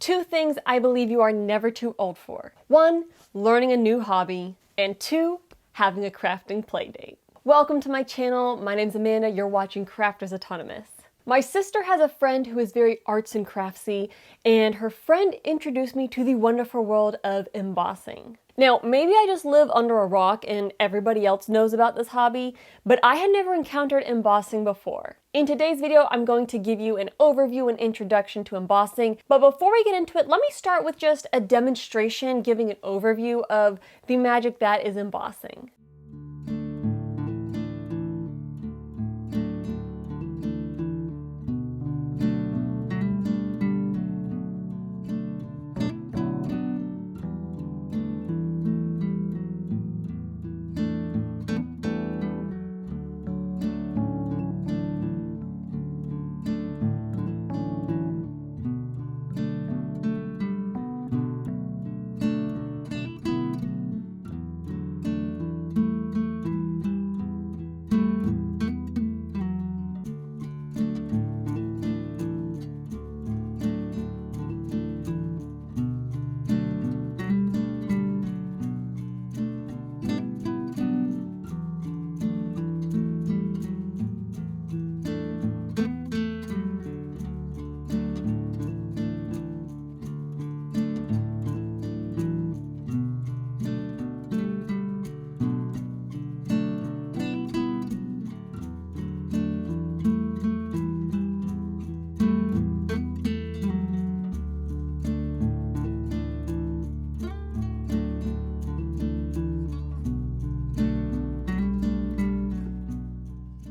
Two things I believe you are never too old for. 1, learning a new hobby, and 2, having a crafting play date. Welcome to my channel. My name's Amanda. You're watching Crafters Autonomous. My sister has a friend who is very arts and craftsy, and her friend introduced me to the wonderful world of embossing. Now, maybe I just live under a rock and everybody else knows about this hobby, but I had never encountered embossing before. In today's video, I'm going to give you an overview and introduction to embossing, but before we get into it, let me start with just a demonstration giving an overview of the magic that is embossing.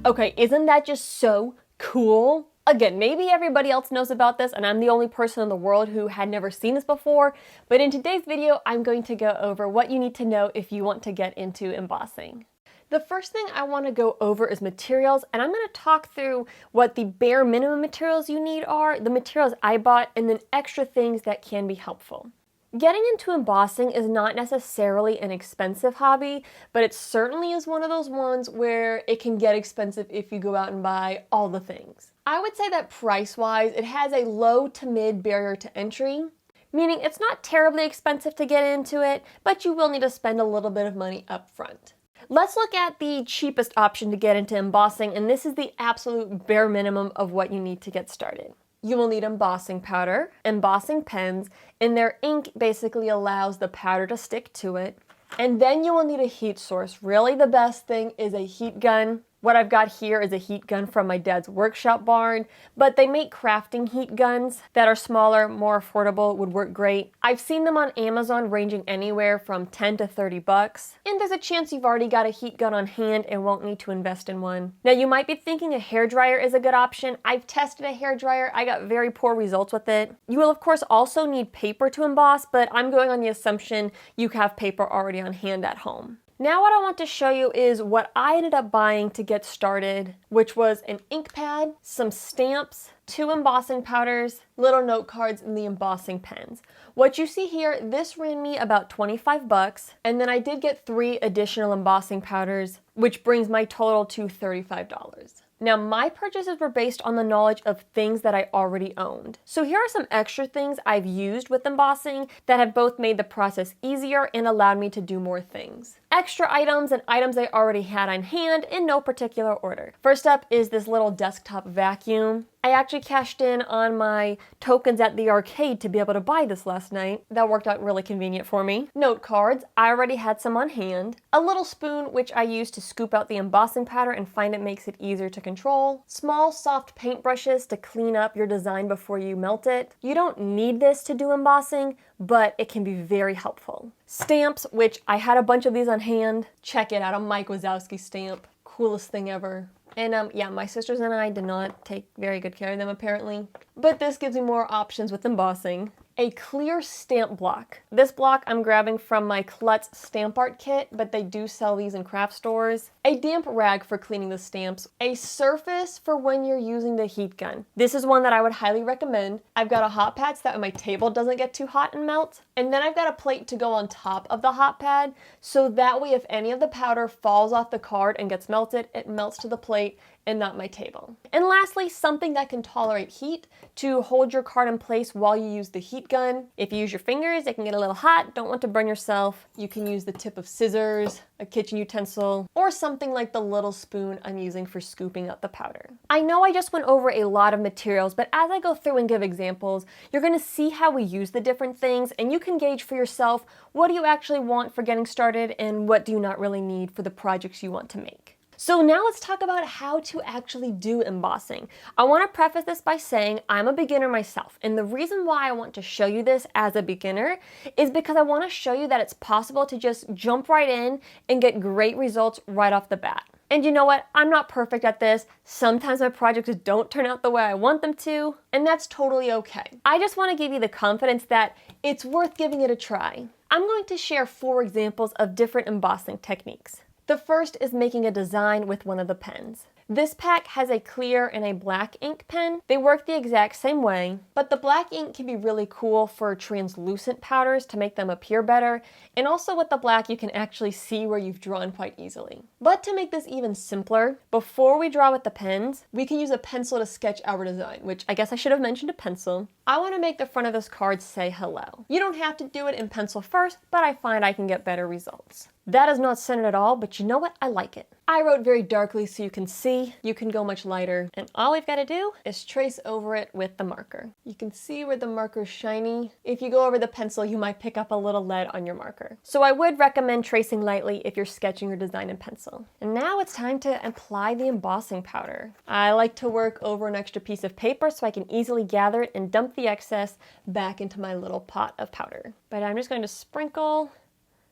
Okay, isn't that just so cool? Again, maybe everybody else knows about this and I'm the only person in the world who had never seen this before, but in today's video, I'm going to go over what you need to know if you want to get into embossing. The first thing I want to go over is materials, and I'm going to talk through what the bare minimum materials you need are, the materials I bought, and then extra things that can be helpful. Getting into embossing is not necessarily an expensive hobby, but it certainly is one of those ones where it can get expensive if you go out and buy all the things. I would say that price-wise, it has a low to mid barrier to entry, meaning it's not terribly expensive to get into it, but you will need to spend a little bit of money up front. Let's look at the cheapest option to get into embossing, and this is the absolute bare minimum of what you need to get started. You will need embossing powder, embossing pens, and their ink basically allows the powder to stick to it. And then you will need a heat source. Really, the best thing is a heat gun. What I've got here is a heat gun from my dad's workshop barn, but they make crafting heat guns that are smaller, more affordable, would work great. I've seen them on Amazon ranging anywhere from 10 to 30 bucks, and there's a chance you've already got a heat gun on hand and won't need to invest in one. Now you might be thinking a hairdryer is a good option. I've tested a hairdryer, I got very poor results with it. You will of course also need paper to emboss, but I'm going on the assumption you have paper already on hand at home. Now what I want to show you is what I ended up buying to get started, which was an ink pad, some stamps, 2 embossing powders, little note cards, and the embossing pens. What you see here, this ran me about 25 bucks, and then I did get 3 additional embossing powders, which brings my total to $35. Now, my purchases were based on the knowledge of things that I already owned. So here are some extra things I've used with embossing that have both made the process easier and allowed me to do more things. Extra items and items I already had on hand in no particular order. First up is this little desktop vacuum. I actually cashed in on my tokens at the arcade to be able to buy this last night. That worked out really convenient for me. Note cards, I already had some on hand. A little spoon, which I use to scoop out the embossing powder and find it makes it easier to control. Small, soft paint brushes to clean up your design before you melt it. You don't need this to do embossing, but it can be very helpful. Stamps, which I had a bunch of these on hand. Check it out, a Mike Wazowski stamp. Coolest thing ever. And yeah, my sisters and I did not take very good care of them apparently. But this gives me more options with embossing. A clear stamp block. This block I'm grabbing from my Klutz stamp art kit, but they do sell these in craft stores. A damp rag for cleaning the stamps. A surface for when you're using the heat gun. This is one that I would highly recommend. I've got a hot pad so that my table doesn't get too hot and melt. And then I've got a plate to go on top of the hot pad, so that way if any of the powder falls off the card and gets melted, it melts to the plate and not my table. And lastly, something that can tolerate heat to hold your card in place while you use the heat gun. If you use your fingers, it can get a little hot, don't want to burn yourself. You can use the tip of scissors, a kitchen utensil, or something like the little spoon I'm using for scooping up the powder. I know I just went over a lot of materials, but as I go through and give examples, you're gonna see how we use the different things, and you can gauge for yourself what do you actually want for getting started and what do you not really need for the projects you want to make. So now let's talk about how to actually do embossing. I want to preface this by saying I'm a beginner myself, and the reason why I want to show you this as a beginner is because I want to show you that it's possible to just jump right in and get great results right off the bat. And you know what? I'm not perfect at this. Sometimes my projects don't turn out the way I want them to, and that's totally okay. I just want to give you the confidence that it's worth giving it a try. I'm going to share 4 examples of different embossing techniques. The first is making a design with one of the pens. This pack has a clear and a black ink pen. They work the exact same way, but the black ink can be really cool for translucent powders to make them appear better, and also with the black you can actually see where you've drawn quite easily. But to make this even simpler, before we draw with the pens, we can use a pencil to sketch our design, which I guess I should have mentioned a pencil. I want to make the front of this card say hello. You don't have to do it in pencil first, but I find I can get better results. That is not centered at all, but you know what? I like it. I wrote very darkly so you can see. You can go much lighter. And all we've got to do is trace over it with the marker. You can see where the marker is shiny. If you go over the pencil, you might pick up a little lead on your marker. So I would recommend tracing lightly if you're sketching your design in pencil. And now it's time to apply the embossing powder. I like to work over an extra piece of paper so I can easily gather it and dump the excess back into my little pot of powder. But I'm just going to sprinkle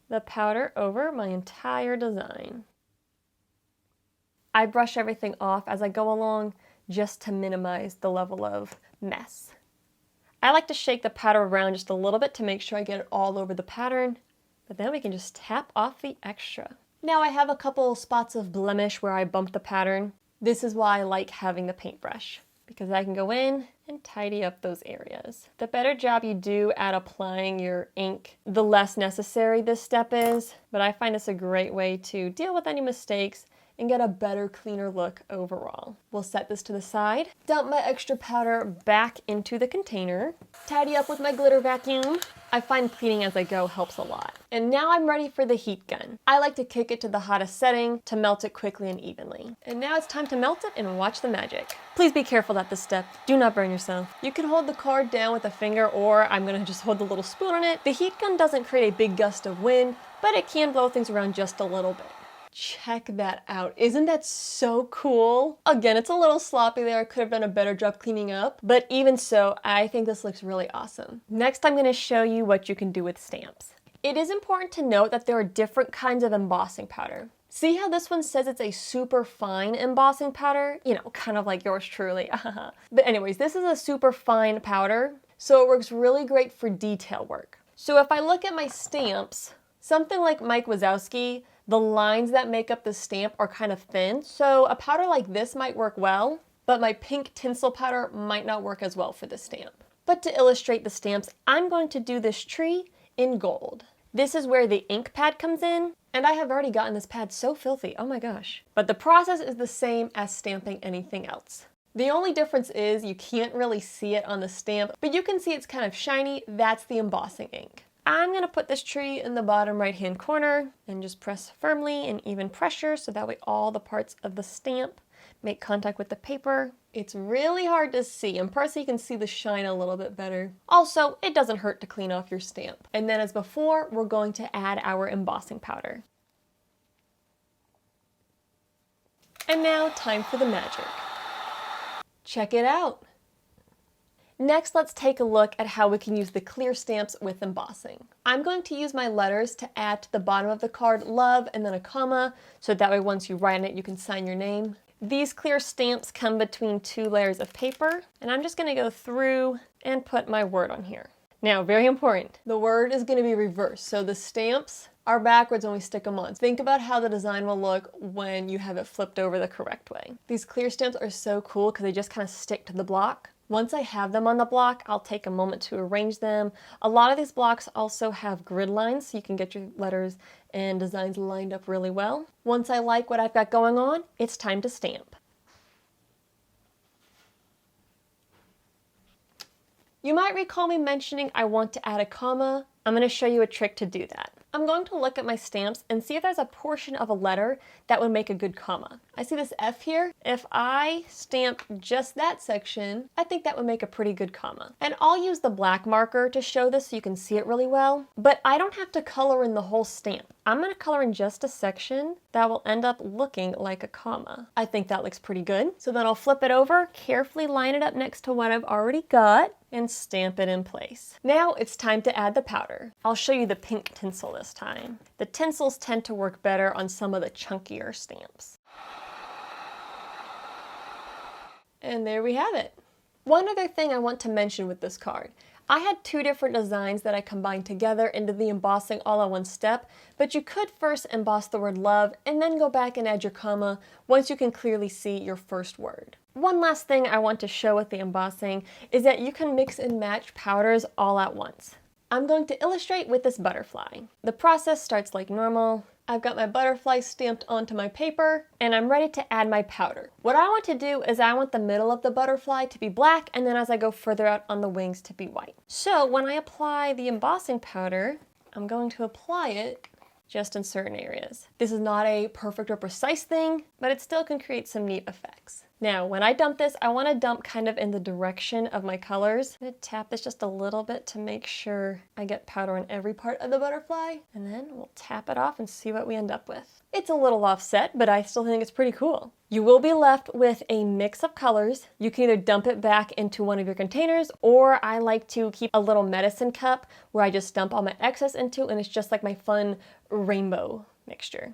the powder over my entire design. I brush everything off as I go along just to minimize the level of mess. I like to shake the powder around just a little bit to make sure I get it all over the pattern, but then we can just tap off the extra. Now I have a couple spots of blemish where I bumped the pattern. This is why I like having the paintbrush, because I can go in and tidy up those areas. The better job you do at applying your ink, the less necessary this step is, but I find this a great way to deal with any mistakes and get a better, cleaner look overall. We'll set this to the side, dump my extra powder back into the container, tidy up with my glitter vacuum. I find cleaning as I go helps a lot. And now I'm ready for the heat gun. I like to kick it to the hottest setting to melt it quickly and evenly. And now it's time to melt it and watch the magic. Please be careful at this step. Do not burn yourself. You can hold the card down with a finger, or I'm gonna just hold the little spoon on it. The heat gun doesn't create a big gust of wind, but it can blow things around just a little bit. Check that out. Isn't that so cool? Again, it's a little sloppy there. I could have done a better job cleaning up, but even so, I think this looks really awesome. Next, I'm going to show you what you can do with stamps. It is important to note that there are different kinds of embossing powder. See how this one says it's a super fine embossing powder? You know, kind of like yours truly. But anyways, this is a super fine powder, so it works really great for detail work. So if I look at my stamps, something like Mike Wazowski, the lines that make up the stamp are kind of thin, so a powder like this might work well, but my pink tinsel powder might not work as well for the stamp. But to illustrate the stamps, I'm going to do this tree in gold. This is where the ink pad comes in, and I have already gotten this pad so filthy, oh my gosh. But the process is the same as stamping anything else. The only difference is you can't really see it on the stamp, but you can see it's kind of shiny. That's the embossing ink. I'm going to put this tree in the bottom right hand corner and just press firmly and even pressure so that way all the parts of the stamp make contact with the paper. It's really hard to see, and personally you can see the shine a little bit better. Also, it doesn't hurt to clean off your stamp. And then as before, we're going to add our embossing powder. And now time for the magic. Check it out. Next, let's take a look at how we can use the clear stamps with embossing. I'm going to use my letters to add to the bottom of the card love and then a comma, so that way once you write on it, you can sign your name. These clear stamps come between 2 layers of paper, and I'm just going to go through and put my word on here. Now, very important, the word is going to be reversed, so the stamps are backwards when we stick them on. Think about how the design will look when you have it flipped over the correct way. These clear stamps are so cool because they just kind of stick to the block. Once I have them on the block, I'll take a moment to arrange them. A lot of these blocks also have grid lines, so you can get your letters and designs lined up really well. Once I like what I've got going on, it's time to stamp. You might recall me mentioning I want to add a comma. I'm going to show you a trick to do that. I'm going to look at my stamps and see if there's a portion of a letter that would make a good comma. I see this F here. If I stamp just that section, I think that would make a pretty good comma. And I'll use the black marker to show this so you can see it really well, but I don't have to color in the whole stamp. I'm going to color in just a section that will end up looking like a comma. I think that looks pretty good. So then I'll flip it over, carefully line it up next to what I've already got, and stamp it in place. Now it's time to add the powder. I'll show you the pink tinsel this time. The tinsels tend to work better on some of the chunkier stamps. And there we have it. One other thing I want to mention with this card. I had two different designs that I combined together into the embossing all in one step, but you could first emboss the word love and then go back and add your comma once you can clearly see your first word. One last thing I want to show with the embossing is that you can mix and match powders all at once. I'm going to illustrate with this butterfly. The process starts like normal. I've got my butterfly stamped onto my paper and I'm ready to add my powder. What I want to do is I want the middle of the butterfly to be black and then as I go further out on the wings to be white. So when I apply the embossing powder, I'm going to apply it just in certain areas. This is not a perfect or precise thing, but it still can create some neat effects. Now, when I dump this, I want to dump kind of in the direction of my colors. I'm going to tap this just a little bit to make sure I get powder on every part of the butterfly, and then we'll tap it off and see what we end up with. It's a little offset, but I still think it's pretty cool. You will be left with a mix of colors. You can either dump it back into one of your containers, or I like to keep a little medicine cup where I just dump all my excess into, and it's just like my fun rainbow mixture.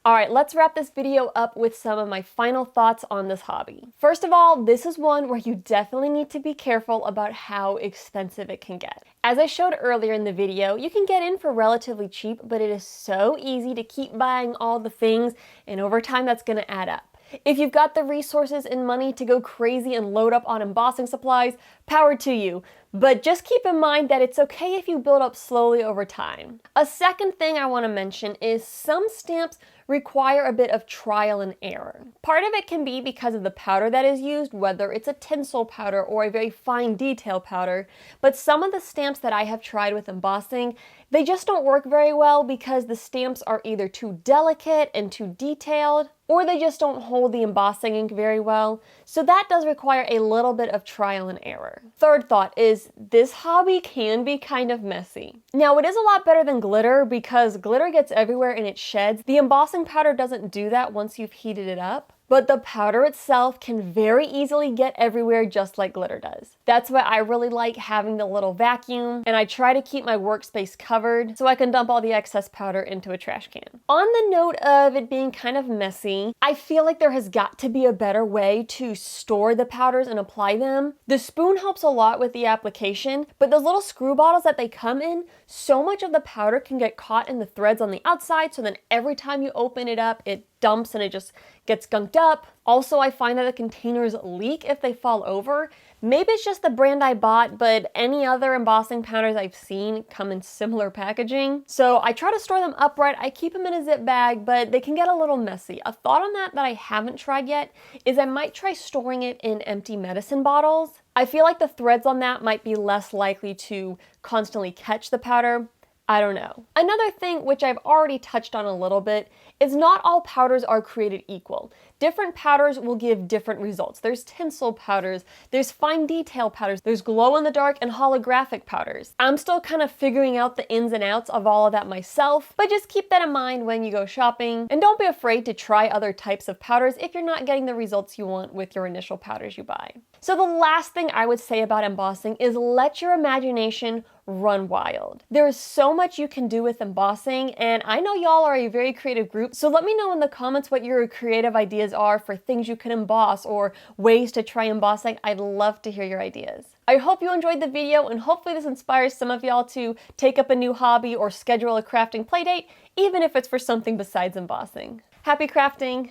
All right, let's wrap this video up with some of my final thoughts on this hobby. First of all, this is one where you definitely need to be careful about how expensive it can get. As I showed earlier in the video, you can get in for relatively cheap, but it is so easy to keep buying all the things, and over time that's gonna add up. If you've got the resources and money to go crazy and load up on embossing supplies, power to you. But just keep in mind that it's okay if you build up slowly over time. A second thing I want to mention is some stamps require a bit of trial and error. Part of it can be because of the powder that is used, whether it's a tinsel powder or a very fine detail powder, but some of the stamps that I have tried with embossing, they just don't work very well because the stamps are either too delicate and too detailed, or they just don't hold the embossing ink very well. So that does require a little bit of trial and error. Third thought is this hobby can be kind of messy. Now it is a lot better than glitter because glitter gets everywhere and it sheds. The embossing powder doesn't do that once you've heated it up. But the powder itself can very easily get everywhere just like glitter does. That's why I really like having the little vacuum, and I try to keep my workspace covered so I can dump all the excess powder into a trash can. On the note of it being kind of messy, I feel like there has got to be a better way to store the powders and apply them. The spoon helps a lot with the application, but those little screw bottles that they come in, so much of the powder can get caught in the threads on the outside, so then every time you open it up, it dumps and it just gets gunked up. Also, I find that the containers leak if they fall over. Maybe it's just the brand I bought, but any other embossing powders I've seen come in similar packaging. So I try to store them upright. I keep them in a zip bag, but they can get a little messy. A thought on that I haven't tried yet is I might try storing it in empty medicine bottles. I feel like the threads on that might be less likely to constantly catch the powder. I don't know. Another thing, which I've already touched on a little bit, is not all powders are created equal. Different powders will give different results. There's tinsel powders, there's fine detail powders, there's glow-in-the-dark and holographic powders. I'm still kind of figuring out the ins and outs of all of that myself, but just keep that in mind when you go shopping, and don't be afraid to try other types of powders if you're not getting the results you want with your initial powders you buy. So the last thing I would say about embossing is let your imagination run wild. There is so much you can do with embossing, and I know y'all are a very creative group, so let me know in the comments what your creative ideas are for things you can emboss or ways to try embossing. I'd love to hear your ideas. I hope you enjoyed the video, and hopefully this inspires some of y'all to take up a new hobby or schedule a crafting playdate, even if it's for something besides embossing. Happy crafting!